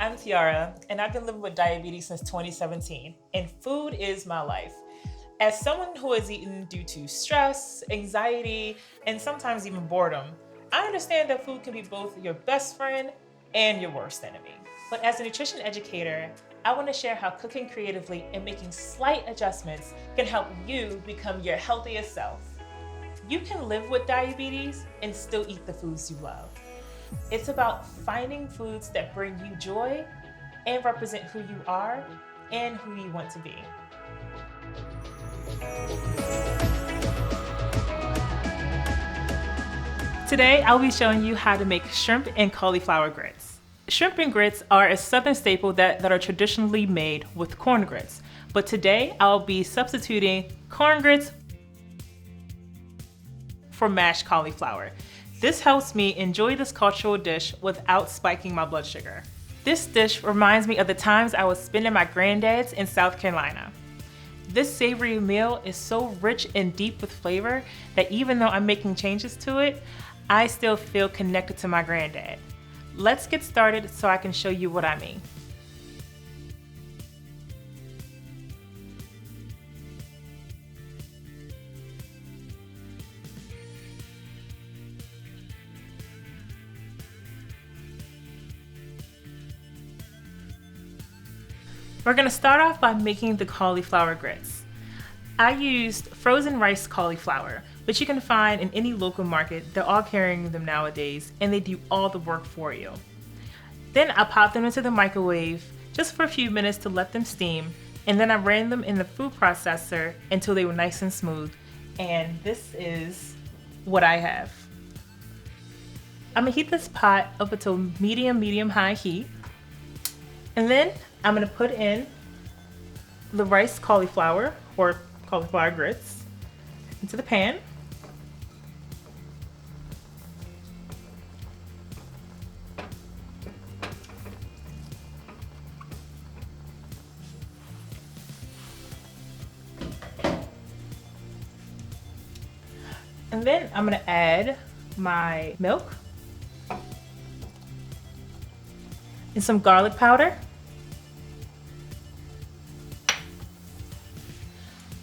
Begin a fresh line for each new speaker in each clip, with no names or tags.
I'm Tiara, and I've been living with diabetes since 2017, and food is my life. As someone who has eaten due to stress, anxiety, and sometimes even boredom, I understand that food can be both your best friend and your worst enemy. But as a nutrition educator, I want to share how cooking creatively and making slight adjustments can help you become your healthiest self. You can live with diabetes and still eat the foods you love. It's about finding foods that bring you joy and represent who you are and who you want to be. Today, I'll be showing you how to make shrimp and cauliflower grits. Shrimp and grits are a southern staple that are traditionally made with corn grits. But today, I'll be substituting corn grits for mashed cauliflower. This helps me enjoy this cultural dish without spiking my blood sugar. This dish reminds me of the times I was spending my granddad's in South Carolina. This savory meal is so rich and deep with flavor that even though I'm making changes to it, I still feel connected to my granddad. Let's get started so I can show you what I mean. We're gonna start off by making the cauliflower grits. I used frozen rice cauliflower, which you can find in any local market. They're all carrying them nowadays, and they do all the work for you. Then I popped them into the microwave just for a few minutes to let them steam, and then I ran them in the food processor until they were nice and smooth. And this is what I have. I'm gonna heat this pot up until medium-high heat. And then I'm gonna put in the rice cauliflower or cauliflower grits into the pan. And then I'm gonna add my milk and some garlic powder,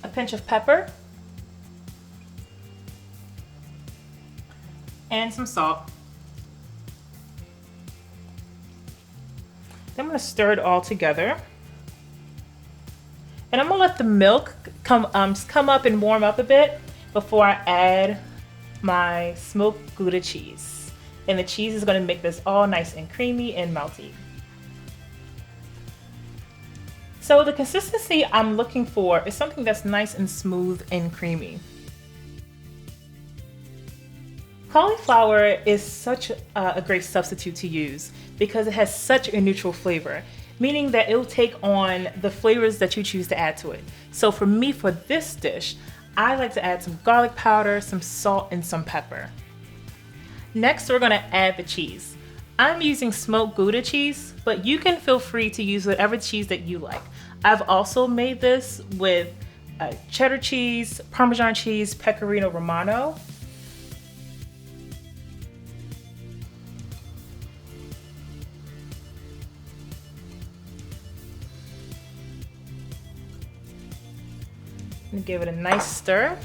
a pinch of pepper, and some salt. Then I'm gonna stir it all together. And I'm gonna let the milk come up and warm up a bit before I add my smoked Gouda cheese. And the cheese is gonna make this all nice and creamy and melty. So the consistency I'm looking for is something that's nice and smooth and creamy. Cauliflower is such a great substitute to use because it has such a neutral flavor, meaning that it'll take on the flavors that you choose to add to it. So for me, for this dish, I like to add some garlic powder, some salt, and some pepper. Next, we're gonna add the cheese. I'm using smoked Gouda cheese, but you can feel free to use whatever cheese that you like. I've also made this with cheddar cheese, Parmesan cheese, Pecorino Romano. And give it a nice stir.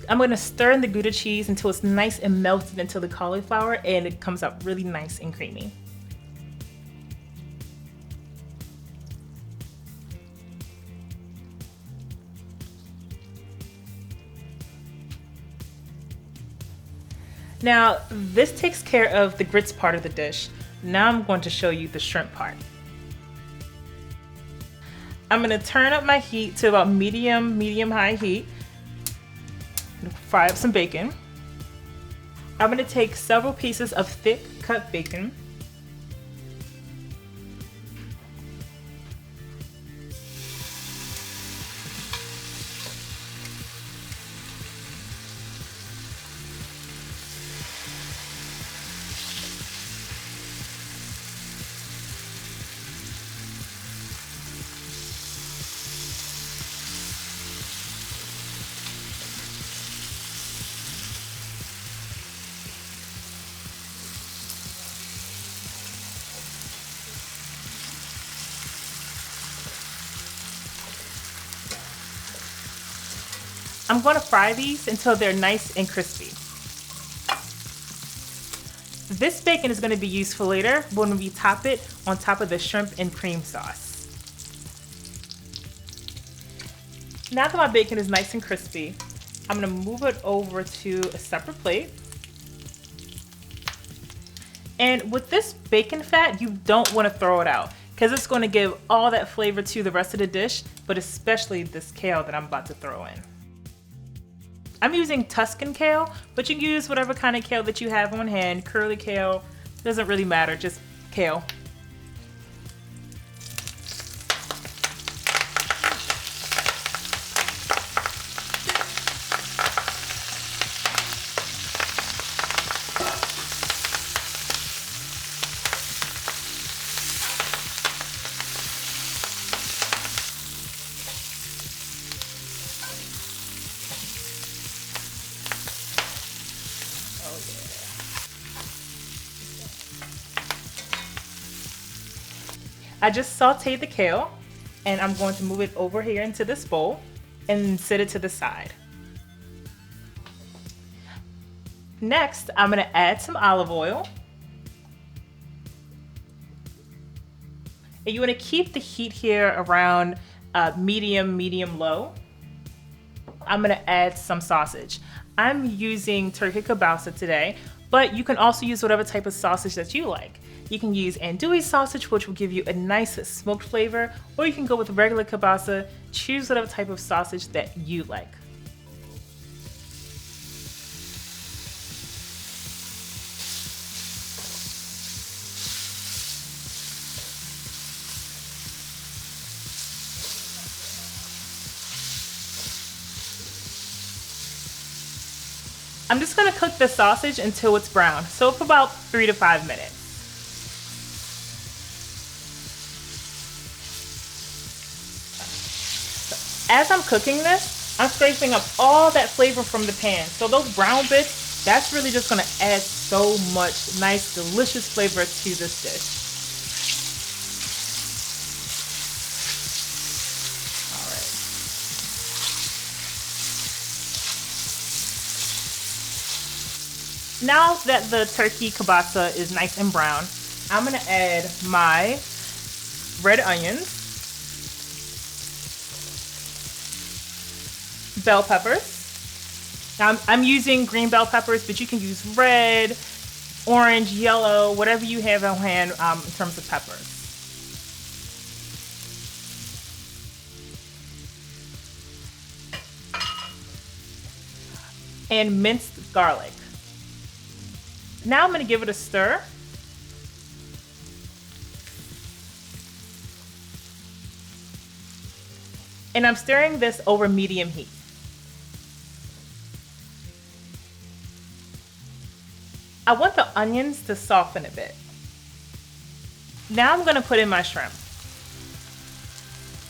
I'm gonna stir in the Gouda cheese until it's nice and melted into the cauliflower and it comes out really nice and creamy. Now, this takes care of the grits part of the dish. Now I'm going to show you the shrimp part. I'm gonna turn up my heat to about medium-high heat. Fry up some bacon. I'm gonna take several pieces of thick cut bacon. I'm going to fry these until they're nice and crispy. This bacon is going to be used for later when we top it on top of the shrimp and cream sauce. Now that my bacon is nice and crispy, I'm going to move it over to a separate plate. And with this bacon fat, you don't want to throw it out because it's going to give all that flavor to the rest of the dish, but especially this kale that I'm about to throw in. I'm using Tuscan kale, but you can use whatever kind of kale that you have on hand. Curly kale, doesn't really matter, just kale. I just sauteed the kale and I'm going to move it over here into this bowl and set it to the side. Next, I'm going to add some olive oil. And you want to keep the heat here around medium low. I'm going to add some sausage. I'm using turkey kielbasa today, but you can also use whatever type of sausage that you like. You can use andouille sausage, which will give you a nice smoked flavor, or you can go with regular kielbasa. Choose whatever type of sausage that you like. I'm just gonna cook the sausage until it's brown, so for about 3 to 5 minutes. As I'm cooking this, I'm scraping up all that flavor from the pan. So those brown bits, that's really just gonna add so much nice, delicious flavor to this dish. All right. Now that the turkey kielbasa is nice and brown, I'm gonna add my red onions, bell peppers. Now I'm using green bell peppers, but you can use red, orange, yellow, whatever you have on hand in terms of peppers. And minced garlic. Now I'm going to give it a stir. And I'm stirring this over medium heat. I want the onions to soften a bit. Now I'm going to put in my shrimp.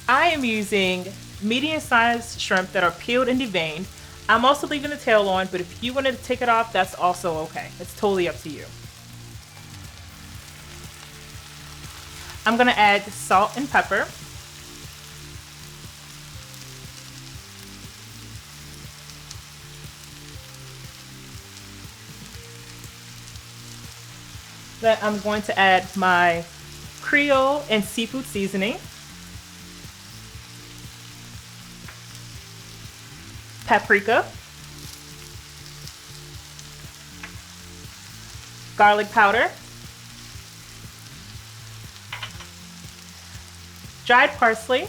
I am using medium-sized shrimp that are peeled and deveined. I'm also leaving the tail on, but if you wanted to take it off, that's also okay. It's totally up to you. I'm going to add salt and pepper. Then I'm going to add my Creole and seafood seasoning, paprika, garlic powder, dried parsley,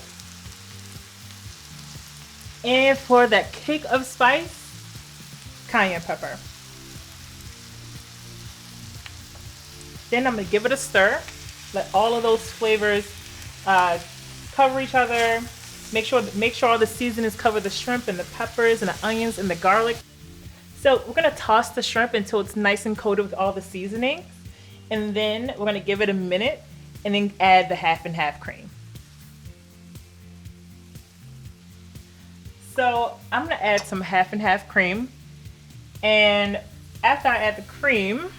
and for that kick of spice, cayenne pepper. Then I'm going to give it a stir. Let all of those flavors cover each other. Make sure all the seasonings cover the shrimp and the peppers and the onions and the garlic. So we're going to toss the shrimp until it's nice and coated with all the seasonings. And then we're going to give it a minute and then add the half and half cream. So I'm going to add some half and half cream. And after I add the cream,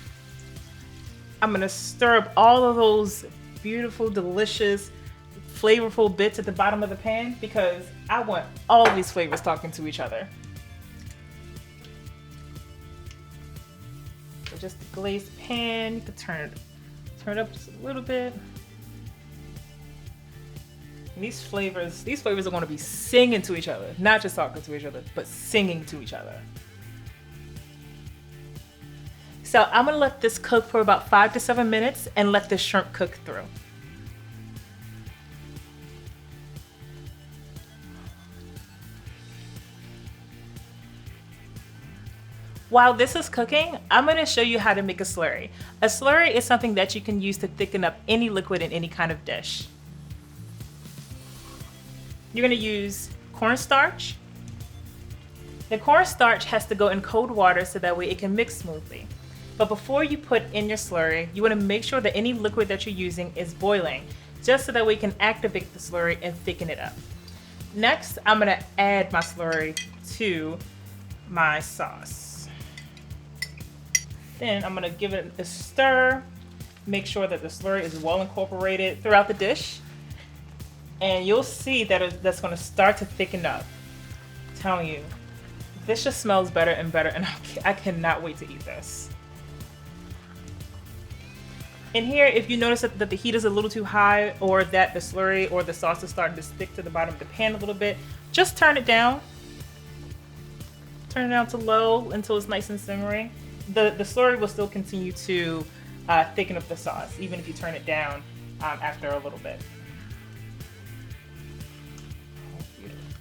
I'm going to stir up all of those beautiful, delicious, flavorful bits at the bottom of the pan because I want all these flavors talking to each other. just the glazed pan. You can turn it up just a little bit. And these flavors are going to be singing to each other, not just talking to each other, but singing to each other. So I'm gonna let this cook for about 5 to 7 minutes and let the shrimp cook through. While this is cooking, I'm gonna show you how to make a slurry. A slurry is something that you can use to thicken up any liquid in any kind of dish. You're gonna use cornstarch. The cornstarch has to go in cold water so that way it can mix smoothly. But before you put in your slurry, you wanna make sure that any liquid that you're using is boiling, just so that way you can activate the slurry and thicken it up. Next, I'm gonna add my slurry to my sauce. Then I'm gonna give it a stir, make sure that the slurry is well incorporated throughout the dish. And you'll see that that's gonna start to thicken up. I'm telling you, this just smells better and better, and I cannot wait to eat this. In here, if you notice that the heat is a little too high, or that the slurry or the sauce is starting to stick to the bottom of the pan a little bit, just turn it down. Turn it down to low until it's nice and simmering. The slurry will still continue to thicken up the sauce, even if you turn it down after a little bit.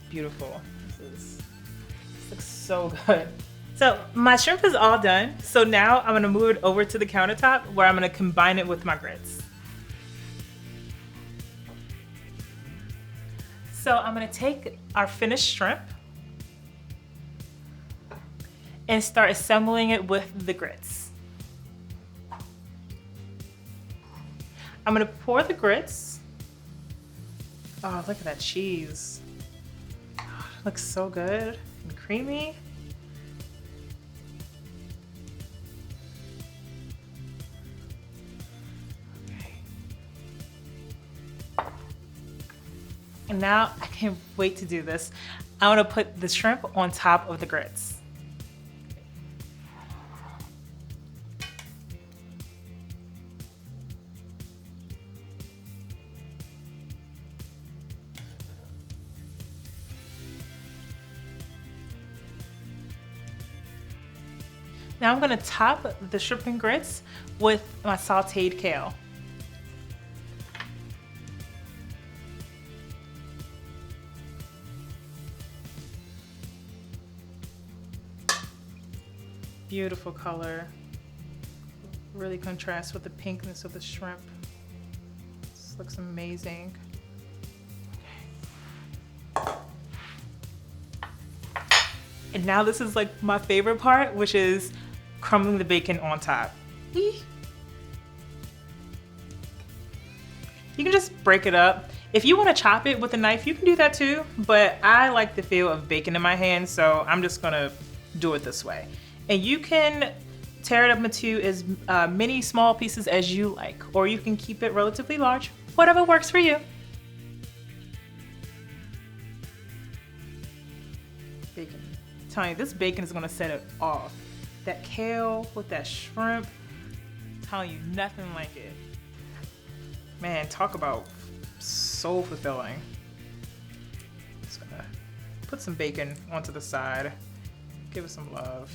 Beautiful. This looks so good. So my shrimp is all done. So now I'm gonna move it over to the countertop where I'm gonna combine it with my grits. So I'm gonna take our finished shrimp and start assembling it with the grits. I'm gonna pour the grits. Oh, look at that cheese. Oh, it looks so good and creamy. And now I can't wait to do this. I want to put the shrimp on top of the grits. Now I'm going to top the shrimp and grits with my sauteed kale. Beautiful color. Really contrasts with the pinkness of the shrimp. This looks amazing. And now this is like my favorite part, which is crumbling the bacon on top. You can just break it up. If you want to chop it with a knife, you can do that too, but I like the feel of bacon in my hand, so I'm just gonna do it this way. And you can tear it up into as many small pieces as you like, or you can keep it relatively large, whatever works for you. Bacon. I'm telling you, this bacon is gonna set it off. That kale with that shrimp, I'm telling you, nothing like it. Man, talk about so fulfilling. Just gonna put some bacon onto the side, give it some love.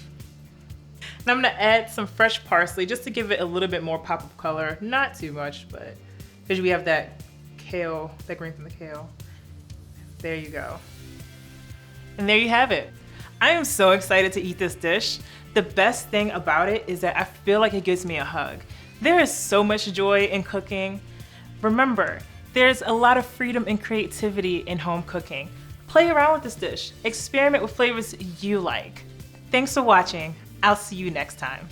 And I'm gonna add some fresh parsley just to give it a little bit more pop of color. Not too much, but because we have that kale, that green from the kale. There you go. And there you have it. I am so excited to eat this dish. The best thing about it is that I feel like it gives me a hug. There is so much joy in cooking. Remember, there's a lot of freedom and creativity in home cooking. Play around with this dish. Experiment with flavors you like. Thanks for watching. I'll see you next time.